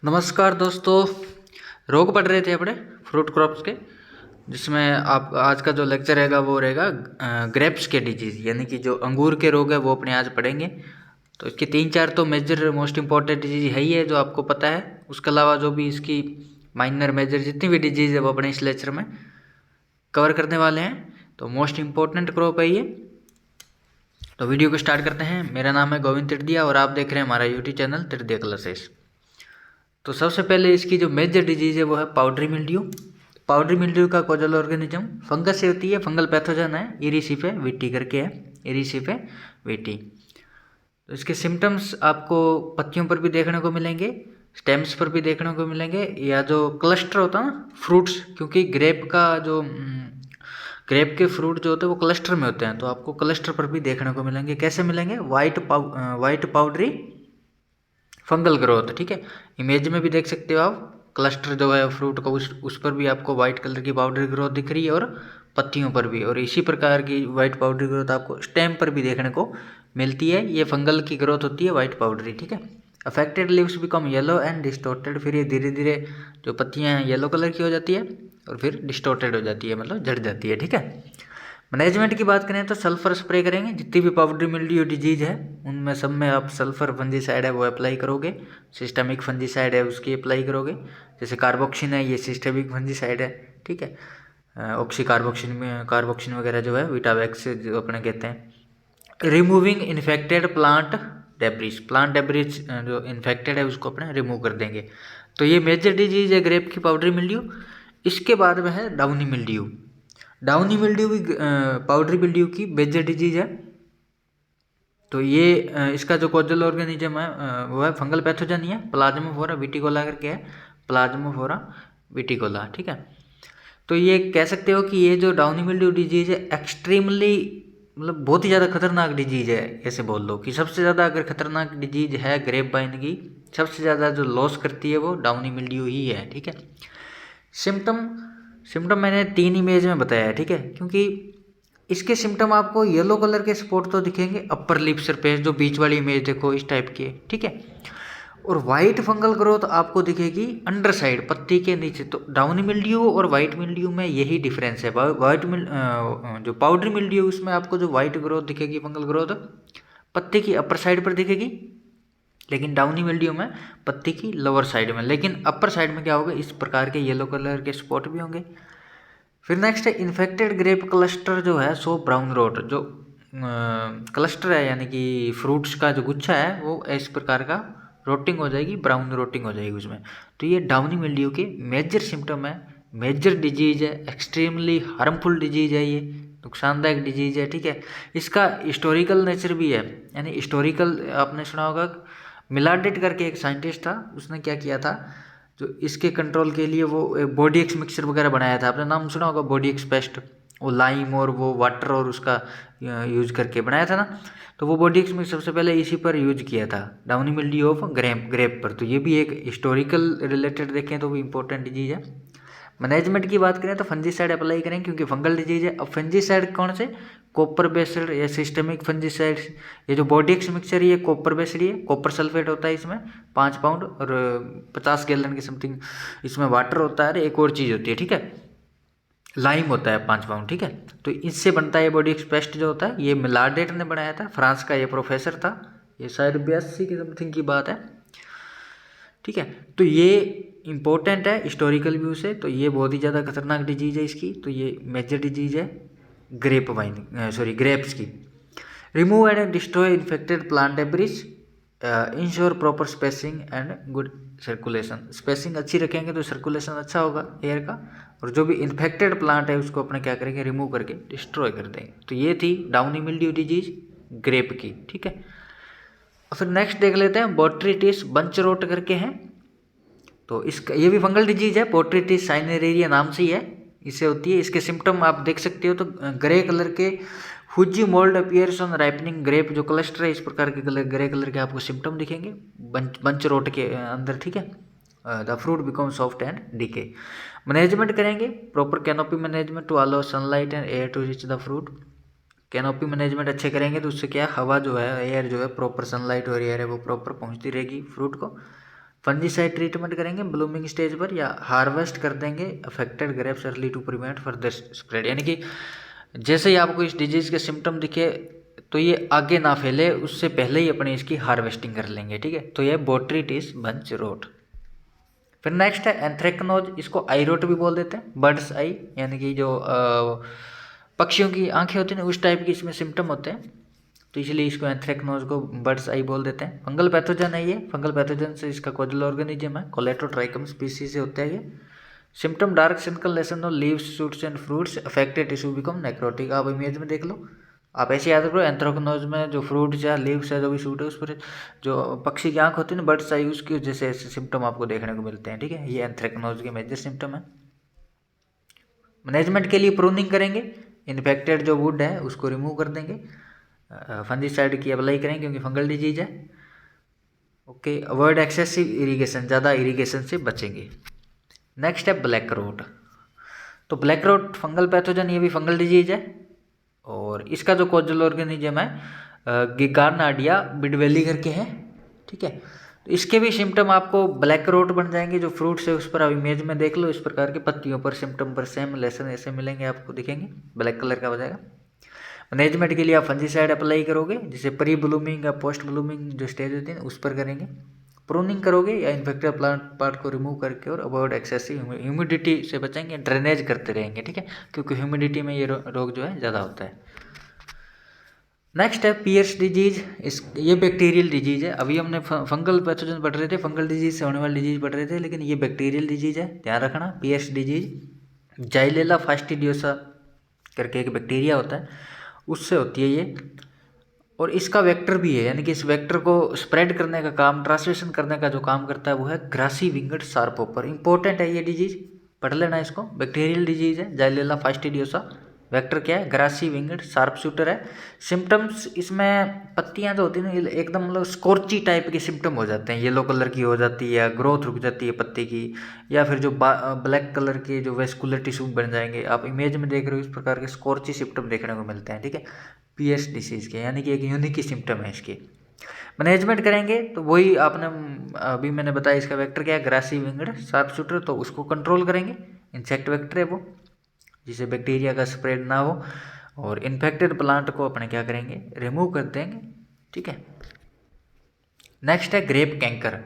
नमस्कार दोस्तों। रोग पढ़ रहे थे अपने फ्रूट क्रॉप्स के, जिसमें आप आज का जो लेक्चर रहेगा वो रहेगा ग्रेप्स के डिजीज़, यानी कि जो अंगूर के रोग है वो अपने आज पढ़ेंगे। तो इसके 3-4 तो मेजर मोस्ट इंपॉर्टेंट डिजीज़ है ही है जो आपको पता है। उसके अलावा जो भी इसकी माइनर मेजर जितनी भी डिजीज़ है वो अपने इस लेक्चर में कवर करने वाले हैं। तो मोस्ट इंपॉर्टेंट क्रॉप है ये। तो वीडियो को स्टार्ट करते हैं। मेरा नाम है गोविंद तिरदिया और आप देख रहे हैं हमारा यूट्यूब चैनल तिरदिया क्लासेस। तो सबसे पहले इसकी जो मेजर डिजीज़ है वो है पाउडरी मिल्ड्यू। पाउडरी मिल्ड्यू का कॉजल ऑर्गेनिज्म फंगस से होती है, फंगल पैथोजन है, इरिसिफे वीटी करके है, इरिसिफे वीटी। तो इसके सिम्टम्स आपको पत्तियों पर भी देखने को मिलेंगे, स्टेम्स पर भी देखने को मिलेंगे, या जो क्लस्टर होता है ना फ्रूट्स, क्योंकि ग्रेप का जो ग्रेप के फ्रूट जो होते हैं वो क्लस्टर में होते हैं, तो आपको क्लस्टर पर भी देखने को मिलेंगे। कैसे मिलेंगे? White powdery fungal growth. ठीक है, इमेज में भी देख सकते हो आप, क्लस्टर जो है फ्रूट का उस पर भी आपको वाइट कलर की पाउडर ग्रोथ दिख रही है और पत्तियों पर भी, और इसी प्रकार की वाइट पाउडर ग्रोथ आपको स्टेम पर भी देखने को मिलती है। ये फंगल की ग्रोथ होती है वाइट पाउडरी। ठीक है, affected leaves become yellow and distorted. फिर ये धीरे धीरे जो पत्तियां हैं येलो कलर की हो जाती है और फिर डिस्टोर्टेड हो जाती है, मतलब झड़ जाती है। ठीक है, मैनेजमेंट की बात करें तो सल्फर स्प्रे करेंगे। जितनी भी पाउडरी मिल्ड्यू डिजीज है उनमें सब में आप सल्फर फंजीसाइड है वो अप्लाई करोगे, सिस्टमिक फंजीसाइड है उसकी अप्लाई करोगे। जैसे कार्बोक्सिन है, ये सिस्टमिक फंजीसाइड है। ठीक है, ऑक्सी कार्बोक्सिन वगैरह जो है विटावैक्स जो अपने कहते हैं। रिमूविंग इन्फेक्टेड प्लांट डेब्रिज जो इन्फेक्टेड है उसको अपने रिमूव कर देंगे। तो ये मेजर डिजीज है ग्रेप की पाउडरी मिल्ड्यू। इसके बाद में है डाउनी मिल्ड्यू। डाउनी मिल्ड्यू भी पाउडरी मिल्ड्यू की मेजर डिजीज है। तो ये इसका जो कॉजल ऑर्गेनिज्म है वो है फंगल पैथोजन ही है, प्लाज्मोफोरा विटिकोला करके है, प्लाज्मोफोरा विटिकोला। ठीक है, तो ये कह सकते हो कि ये जो डाउनी मिल्ड्यू डिजीज है एक्सट्रीमली, मतलब बहुत ही ज़्यादा खतरनाक डिजीज है। ऐसे बोल लो कि सबसे ज़्यादा अगर खतरनाक डिजीज है ग्रेप वाइन की, सबसे ज़्यादा जो लॉस करती है वो डाउनी मिल्ड्यू ही है। ठीक है, सिम्टम सिम्टम मैंने 3 इमेज में बताया है। ठीक है, क्योंकि इसके सिम्टम आपको येलो कलर के स्पॉट तो दिखेंगे, अपर लिप सरफेस जो बीच वाली इमेज देखो इस टाइप की है। ठीक है, और वाइट फंगल ग्रोथ आपको दिखेगी अंडर साइड पत्ती के नीचे। तो डाउनी मिल्ड्यू और वाइट मिल्ड्यू में यही डिफरेंस है। जो पाउडरी मिल्ड्यू उसमें आपको जो वाइट ग्रोथ दिखेगी, फंगल ग्रोथ पत्ती की अपर साइड पर दिखेगी, लेकिन डाउनी मिल्ड्यू में पत्ती की लोअर साइड में। लेकिन अपर साइड में क्या होगा, इस प्रकार के येलो कलर के स्पॉट भी होंगे। फिर नेक्स्ट है इन्फेक्टेड ग्रेप क्लस्टर जो है सो ब्राउन रोट। जो क्लस्टर है यानी कि फ्रूट्स का जो गुच्छा है वो इस प्रकार का रोटिंग हो जाएगी, ब्राउन रोटिंग हो जाएगी उसमें। तो ये डाउनी मिल्ड्यू के मेजर सिम्टम है, मेजर डिजीज है, एक्सट्रीमली हार्मफुल डिजीज है, ये नुकसानदायक डिजीज है। ठीक है, इसका हिस्टोरिकल नेचर भी है, यानी हिस्टोरिकल आपने सुना होगा, मिलाडेट करके एक साइंटिस्ट था, उसने क्या किया था, जो इसके कंट्रोल के लिए वो बॉडी एक्स मिक्सचर वगैरह बनाया था। आपने नाम सुना होगा बॉडी एक्स पेस्ट, वो लाइम और वो वाटर और उसका यूज करके बनाया था ना। तो वो बॉडी एक्स मिक्सचर सबसे पहले इसी पर यूज किया था, डाउनी मिल्ड्यू ऑफ ग्रेप पर। तो ये भी एक हिस्टोरिकल रिलेटेड देखें तो भी इंपॉर्टेंट डिजीज है। मैनेजमेंट की बात करें तो फंजीसाइड अप्लाई करें, क्योंकि फंगल डिजीज है। अब फंजीसाइड कौन से? कॉपर बेस्ड या सिस्टमिक फंजीसाइड। ये जो बॉडी एक्स मिक्सचर ये कॉपर बेस्ड है, कॉपर सल्फेट होता है इसमें 5 पाउंड और 50 गैलन की समथिंग इसमें वाटर होता है। एक और चीज़ होती है, ठीक है, लाइम होता है 5 पाउंड। ठीक है, तो इससे बनता है बॉडी एक्स पेस्ट जो होता है। ये मिलाडेट ने बनाया था, फ्रांस का ये प्रोफेसर था, ये शायद 82 की समथिंग की बात है। ठीक है, तो ये इंपॉर्टेंट है हिस्टोरिकल व्यू से। तो ये बहुत ही ज़्यादा खतरनाक डिजीज है इसकी। तो ये मेजर डिजीज है ग्रेप्स की। Remove and destroy infected plant debris, ensure proper spacing and good circulation. Spacing अच्छी रखेंगे तो सर्कुलेशन अच्छा होगा एयर का, और जो भी इन्फेक्टेड प्लांट है उसको अपने क्या करेंगे, रिमूव करके डिस्ट्रॉय कर देंगे। तो ये थी डाउनी मिल्ड्यू डिजीज ग्रेप की। ठीक है, और फिर नेक्स्ट देख लेते हैं बोट्रिटिस बंच रोट करके हैं। तो इसका ये भी फंगल डिजीज है, बोट्रिटिस साइनेरिया नाम से ही है, इससे होती है। इसके सिम्टम आप देख सकते हो, तो ग्रे कलर के हुजी mould appears on ripening grape, जो क्लस्टर है इस प्रकार के ग्रे कलर के आपको सिम्टम दिखेंगे बंच रोट के अंदर। ठीक है, the fruit become soft and decay. Management करेंगे proper canopy management to allow sunlight and air to reach the fruit. Canopy management अच्छे करेंगे तो उससे क्या, हवा जो है, एयर जो है, प्रॉपर सनलाइट और एयर है वो प्रॉपर पहुंचती रहेगी फ्रूट को। फंजीसाइड ट्रीटमेंट करेंगे ब्लूमिंग स्टेज पर, या हार्वेस्ट कर देंगे affected grapes early to prevent further spread. यानी कि जैसे ही आपको इस डिजीज़ के सिम्टम दिखे तो ये आगे ना फैले, उससे पहले ही अपने इसकी हार्वेस्टिंग कर लेंगे, ठीक है। तो ये बोट्रिटिस बंच रोट। फिर नेक्स्ट है एंथ्रेक्नोज, इसको आई रोट भी बोल देते हैं, बर्ड्स आई, यानी कि जो पक्षियों की आंखें होती हैं उस टाइप की इसमें सिम्टम होते हैं, तो इसलिए इसको एंथ्रेक्नोज को बर्ड्स आई बोल देते हैं। फंगल पैथोजन है ये, फंगल पैथोजन से इसका कोजल ऑर्गेनिज्म है, कोलेटोट्राइकम स्पीसीज से होता है ये। Symptom dark sunken lesion of leaves shoots and fruits, affected tissue become necrotic. आप इमेज में देख लो, आप ऐसे याद करो, एंथ्रेक्नोज में जो फ्रूट्स या लीव्स है जो भी शूट है उस पर जो पक्षी की आंख होती है ना, बर्ड्स आई, उसकी वजह से ऐसे सिम्टम आपको देखने को मिलते हैं, ठीक है। ये एंथ्रेक्नोज के मेजर सिम्टम है। मैनेजमेंट के लिए प्रूनिंग करेंगे, इन्फेक्टेड जो वुड है उसको रिमूव कर देंगे, फंजीसाइड की अप्लाई करेंगे क्योंकि फंगल डिजीज है। ओके, अवॉइड एक्सेसिव इरीगेशन, ज़्यादा इरीगेशन से बचेंगे। नेक्स्ट है ब्लैक रोट। तो ब्लैक रोट फंगल पैथोजन, ये भी फंगल डिजीज है, और इसका जो कोजल ऑर्गेनिज्म है गिगार्नाडिया बिडवेली करके है, ठीक है। तो इसके भी सिम्टम आपको ब्लैक रोट बन जाएंगे, जो फ्रूट्स है उस पर आप इमेज में देख लो, इस प्रकार के पत्तियों पर सिम्टम पर सेम लेसन ऐसे मिलेंगे आपको, दिखेंगे ब्लैक कलर का हो जाएगा। मैनेजमेंट के लिए आप फंजीसाइड अप्लाई करोगे, जिसे प्री ब्लूमिंग या पोस्ट ब्लूमिंग जो स्टेज होती है उस पर करेंगे। प्रूनिंग करोगे या इन्फेक्टेड प्लांट पार्ट को रिमूव करके, और अवॉइड एक्सेसिव ह्यूमिडिटी से बचेंगे, ड्रेनेज करते रहेंगे, ठीक है, क्योंकि ह्यूमिडिटी में ये रोग जो है ज़्यादा होता है। नेक्स्ट है पियर्स डिजीज, ये बैक्टीरियल डिजीज है। अभी हमने फंगल पैथोजन पढ़ रहे थे, फंगल डिजीज से होने वाली डिजीज पढ़ रहे थे, लेकिन ये बैक्टीरियल डिजीज है, ध्यान रखना। पियर्स डिजीज जाइलेला फास्टिडियोसा करके एक बैक्टीरिया होता है, उससे होती है ये, और इसका वेक्टर भी है, यानी कि इस वेक्टर को स्प्रेड करने का काम, ट्रांसमिशन करने का जो काम करता है वो है ग्रासी विंगड शार्पहोपर। इंपॉर्टेंट है ये डिजीज, पढ़ लेना इसको। बैक्टीरियल डिजीज है, जाइलेला फास्टिडियोसा। वेक्टर क्या है? ग्रासी विंगड शार्प शूटर है। सिम्टम्स इसमें पत्तियां जो होती हैं ना एकदम मतलब स्कॉर्ची टाइप के सिम्टम हो जाते हैं, येलो कलर की हो जाती है, या ग्रोथ रुक जाती है पत्ती की, या फिर जो ब्लैक कलर के जो वेस्कुलर टिश्यू बन जाएंगे। आप इमेज में देख रहे हो इस प्रकार के स्कॉर्ची सिम्टम देखने को मिलते हैं, ठीक है, पीएस डिसीज के, यानी कि एक यूनिक ही सिम्टम है इसके। मैनेजमेंट करेंगे तो वही आपने अभी मैंने बताया, इसका वेक्टर क्या है? ग्रासी विंगड शार्प शूटर, तो उसको कंट्रोल करेंगे। इंसेक्ट वेक्टर है वो, जिससे बैक्टीरिया का स्प्रेड ना हो, और इन्फेक्टेड प्लांट को अपने क्या करेंगे? रिमूव कर देंगे, ठीक है। नेक्स्ट है ग्रेप कैंकर।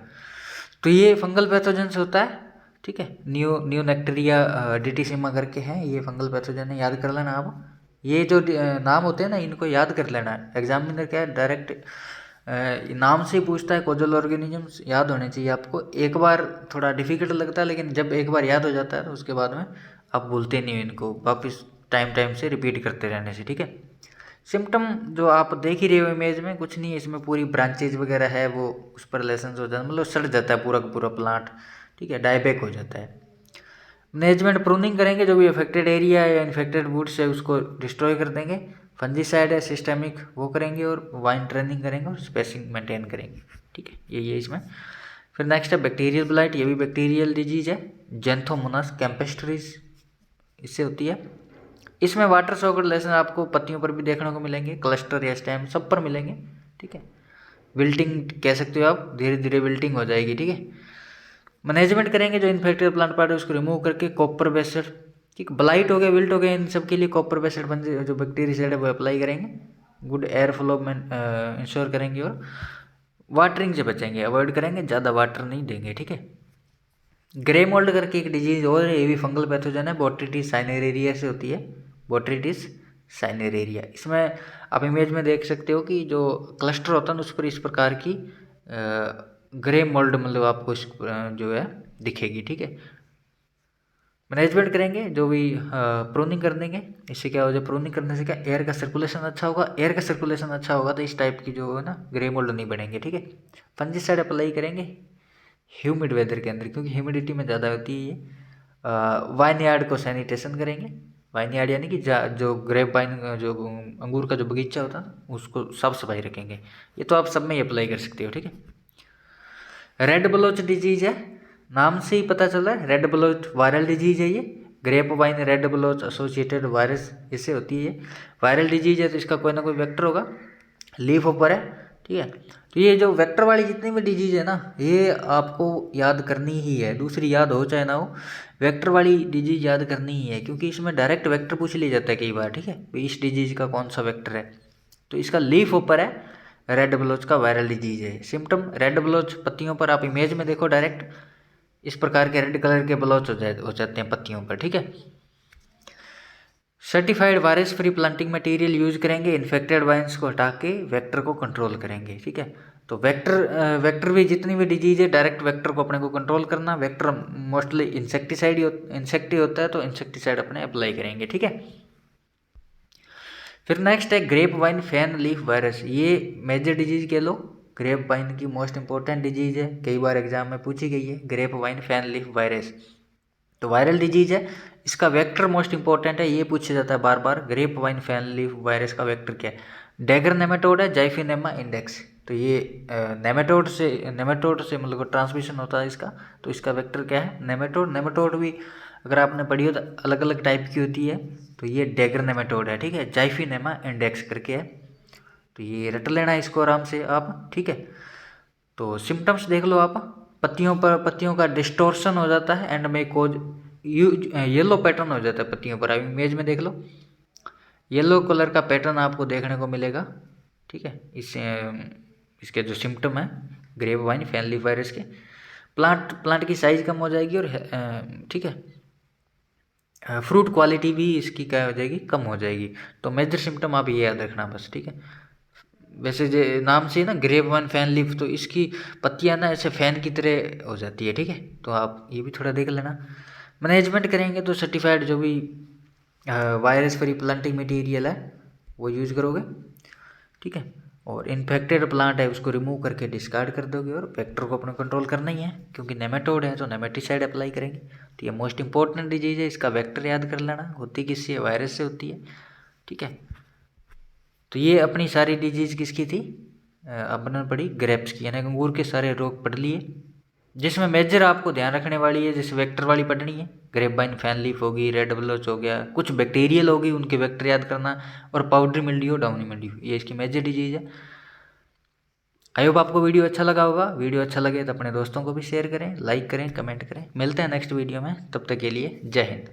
तो ये फंगल पैथोजन से होता है, ठीक है। नियोनेक्टेरिया डिटिसिमा करके है, ये फंगल पैथोजन है, याद कर लेना आप। ये जो नाम होते हैं ना, इनको याद कर लेना है। एग्जामिनर क्या है, डायरेक्ट नाम से ही पूछता है, कोजल ऑर्गेनिजम्स याद होने चाहिए आपको। एक बार थोड़ा डिफिकल्ट लगता है, लेकिन जब एक बार याद हो जाता है तो उसके बाद में आप भूलते नहीं हो इनको, वापस टाइम से रिपीट करते रहने से, ठीक है। सिम्टम जो आप देख ही रहे हो इमेज में, कुछ नहीं है इसमें, पूरी ब्रांचेज वगैरह है वो उस पर लेसन हो जाता है, मतलब सड़ जाता है पूरा का पूरा प्लांट, ठीक है, डायबैक हो जाता है। मैनेजमेंट प्रूनिंग करेंगे, जो भी अफेक्टेड एरिया है या इन्फेक्टेड वुड्स है उसको डिस्ट्रॉय कर देंगे। फंजीसाइड है सिस्टेमिक वो करेंगे, और वाइन ट्रेनिंग करेंगे, और स्पेसिंग मेंटेन करेंगे, ठीक है, यही है इसमें। फिर नेक्स्ट है बैक्टीरियल ब्लाइट, ये भी बैक्टीरियल डिजीज है, जेंथोमोनास कैम्पेस्ट्रिस इससे होती है। इसमें वाटर सॉकेट लेसन आपको पत्तियों पर भी देखने को मिलेंगे, क्लस्टर या स्टेम सब पर मिलेंगे, ठीक है। विल्टिंग कह सकते हो आप, धीरे धीरे विल्टिंग हो जाएगी, ठीक है। मैनेजमेंट करेंगे, जो इन्फेक्टेड प्लांट पार्ट है उसको रिमूव करके कॉपर बेस्ड, ठीक, ब्लाइट हो गया, विल्ट हो गया, इन सब के लिए कॉपर बेस्ड जो बैक्टीरिसाइड है वो अप्लाई करेंगे। गुड एयर फ्लो में इंश्योर करेंगे, और वाटरिंग से बचेंगे, अवॉइड करेंगे, ज़्यादा वाटर नहीं देंगे, ठीक है। ग्रे मोल्ड करके एक डिजीज और है, ये भी फंगल पैथोजन है, बोट्रिटिस साइनेरेरिया से होती है, बोट्रिटिस साइनेरेरिया। इसमें आप इमेज में देख सकते हो कि जो क्लस्टर होता है उस पर इस प्रकार की ग्रे मोल्ड मतलब आपको जो है दिखेगी, ठीक है। मैनेजमेंट करेंगे, जो भी प्रूनिंग कर देंगे, इससे क्या हो जाए? प्रूनिंग करने से क्या, एयर का सर्कुलेशन अच्छा होगा, एयर का सर्कुलेशन अच्छा होगा तो इस टाइप की जो है ना ग्रे मोल्ड नहीं बनेंगे, ठीक है। फंजीसाइड अप्लाई करेंगे ह्यूमिड वेदर के अंदर, क्योंकि ह्यूमिडिटी में ज़्यादा होती है ये। वाइन यार्ड को सैनिटेशन करेंगे, वाइन यार्ड यानी कि जो ग्रेप वाइन जो अंगूर का जो बगीचा होता है उसको साफ सफाई रखेंगे। ये तो आप सब में ही अप्लाई कर सकते हो, ठीक है। रेड ब्लोच डिजीज है, नाम से ही पता चल रहा है, रेड ब्लोच वायरल डिजीज है ये। Grapevine red blotch associated virus इससे होती है। वायरल डिजीज है तो इसका कोई ना कोई वेक्टर होगा। लीफ ऊपर है ठीक है। तो ये जो वेक्टर वाली जितनी भी डिजीज है ना, ये आपको याद करनी ही है, दूसरी याद हो चाहे ना हो, वेक्टर वाली डिजीज याद करनी ही है, क्योंकि इसमें डायरेक्ट वेक्टर पूछ लिया जाता है कई बार। ठीक है, तो इस डिजीज का कौन सा वेक्टर है, तो इसका लीफ ऊपर है, रेड ब्लोच का वायरल डिजीज है। सिम्टम रेड ब्लोच पत्तियों पर, आप इमेज में देखो डायरेक्ट इस प्रकार के रेड कलर के ब्लोच हो जाते हैं पत्तियों पर। ठीक है। Certified virus free planting material use करेंगे, इन्फेक्टेड वाइन्स को हटा के वेक्टर को कंट्रोल करेंगे। ठीक है, तो वेक्टर भी जितनी भी डिजीज है, डायरेक्ट वेक्टर को अपने को कंट्रोल करना। वेक्टर मोस्टली इंसेक्टी होता है, तो इंसेक्टिसाइड अपने अप्लाई करेंगे। ठीक है। फिर नेक्स्ट है grep wine fan leaf virus. ये मेजर डिजीज कह लो, ग्रेप वाइन की मोस्ट इंपॉर्टेंट डिजीज है, कई बार एग्जाम में पूछी गई है, grep wine fan leaf virus. तो वायरल डिजीज है, इसका वेक्टर मोस्ट इंपॉर्टेंट है, ये पूछा जाता है बार बार, grape wine fan leaf virus का वेक्टर क्या है। डैगर नेमेटोड है, जाइफिनेमा इंडेक्स। तो ये नेमेटोड से मतलब ट्रांसमिशन होता है इसका, तो इसका वेक्टर क्या है, नेमेटोड भी अगर आपने पढ़ी हो तो अलग अलग टाइप की होती है, तो ये डैगर नेमेटोड है। ठीक है, जाइफिनेमा इंडेक्स करके है, तो ये रट लेना है इसको आराम से आप। ठीक है, तो सिम्टम्स देख लो आप, पत्तियों का डिस्टोर्शन हो जाता है एंड में कोज येलो पैटर्न हो जाता है पत्तियों पर। आप इमेज में देख लो, येलो कलर का पैटर्न आपको देखने को मिलेगा। ठीक है, इसके जो सिम्टम है grep wine fan leaf virus के, प्लांट की साइज कम हो जाएगी और ठीक है, फ्रूट क्वालिटी भी इसकी क्या हो जाएगी, कम हो जाएगी। तो मेजर सिम्टम आप ये याद रखना बस। ठीक है, वैसे जो नाम से ना ग्रेप वाइन फैन लीफ, तो इसकी पत्तियां ना ऐसे फैन की तरह हो जाती है। ठीक है, तो आप ये भी थोड़ा देख लेना। मैनेजमेंट करेंगे तो सर्टिफाइड जो भी वायरस फ्री प्लांटिंग मटेरियल है वो यूज करोगे। ठीक है, और इन्फेक्टेड प्लांट है उसको रिमूव करके डिस्कार्ड कर दोगे, और वेक्टर को अपने कंट्रोल करना ही है, क्योंकि नेमेटोड है तो नेमेटिसाइड अप्लाई करेंगे। तो ये मोस्ट इंपॉर्टेंट डिजीज है, इसका वेक्टर याद कर लेना, होती किससे है, वायरस से होती है। ठीक है, तो ये अपनी सारी डिजीज किसकी थी, अपने पढ़ी ग्रेप्स की, यानी अंगूर के सारे रोग पढ़ लिए, जिसमें मेजर आपको ध्यान रखने वाली है, जैसे वेक्टर वाली पढ़नी है, ग्रेप वाइन फैन लीफ होगी, रेड ब्लोच हो गया, कुछ बैक्टीरियल होगी उनके वेक्टर याद करना, और पाउडरी मिल्ड्यू, डाउनी मिल्ड्यू, ये इसकी मेजर डिजीज है। आई होप आपको वीडियो अच्छा लगा होगा। वीडियो अच्छा लगे तो अपने दोस्तों को भी शेयर करें, लाइक करें, कमेंट करें। मिलते हैं नेक्स्ट वीडियो में, तब तक के लिए जय हिंद।